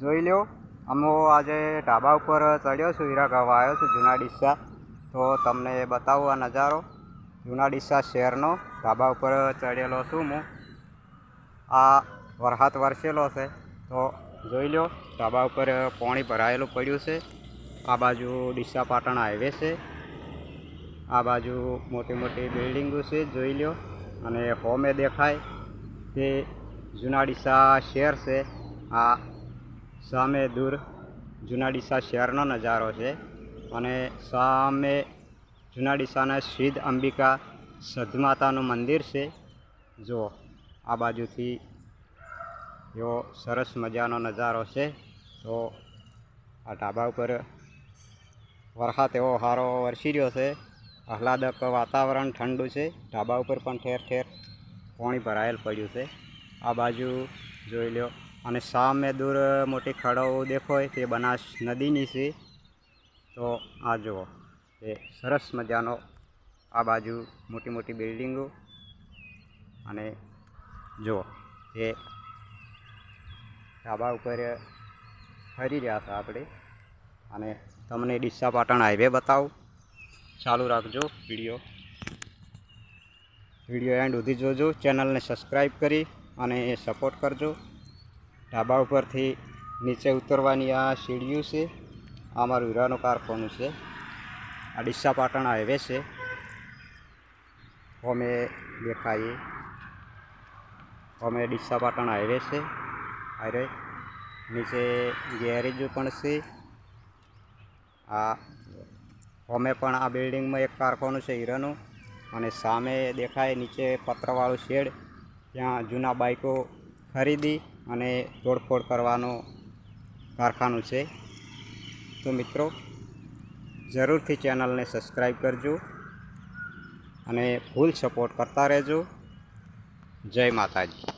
જોઈ લો, અમો આજે ઢાબા ઉપર ચડ્યો છું, હીરા ગાવા આવ્યો છું જૂના ડીસા. તો તમને બતાવું આ નજારો જૂના ડીસા શહેરનો. ઢાબા ઉપર ચડેલો છું હું. આ વરસાદ વરસેલો છે તો જોઈ લો, ઢાબા ઉપર પાણી ભરાયેલું પડ્યું છે. આ બાજુ ડીસા પાટણ હાઈવે છે, આ બાજુ મોટી મોટી બિલ્ડિંગો છે જોઈ લો, અને હોમે દેખાય તે જૂના ડીસા શહેર છે. આ સામે દૂર જૂના ડીસા શહેરનો નજારો છે, અને સામે જૂના ડીસાના સિદ્ધ અંબિકા સધમાતાનું મંદિર છે. જુઓ, આ બાજુથી એવો સરસ મજાનો નજારો છે. તો આ ઢાબા ઉપર વરસાદ એવો સારો વરસી રહ્યો છે, આહલાદક વાતાવરણ ઠંડુ છે. ઢાબા ઉપર પણ ઠેર ઠેર પાણી ભરાયેલ પડ્યું છે. આ બાજુ જોઈ લો, અને સામે દૂર મોટી ખડો દેખાય તે બનાસ નદીની છે. તો આ જુઓ, એ સરસ મજાનો આ બાજુ મોટી મોટી બિલ્ડિંગો, અને જુઓ એ ઢાબા ઉપર ફરી રહ્યા હતા આપણે, અને તમને ડીસા પાટણ હાઈવે બતાવું. ચાલુ રાખજો વિડીયો એન્ડ સુધી જોજો. ચેનલને સબસ્ક્રાઈબ કરી અને સપોર્ટ કરજો. ઢાબા ઉપરથી નીચે ઉતરવાની આ સીડીઓ છે. આ અમારું હીરાનું કારખાનું છે. આ ડીસા પાટણ હાઈવે છે. અમે દેખાઈએ, અમે ડીસા પાટણ હાઈવે છે. હાઈવે નીચે ગેરેજો પણ છે. આ અમે પણ આ બિલ્ડિંગમાં એક કારખાનું છે હીરાનું, અને સામે દેખાય નીચે પતરવાળું શેડ, ત્યાં જૂના બાઇકો ખરીદી અને તોડફોડ કરવાનું કારખાનું છે. તો મિત્રો, જરૂરથી ચેનલને સબસ્ક્રાઈબ કરજો અને ફૂલ સપોર્ટ કરતા રહેજો. જય માતાજી.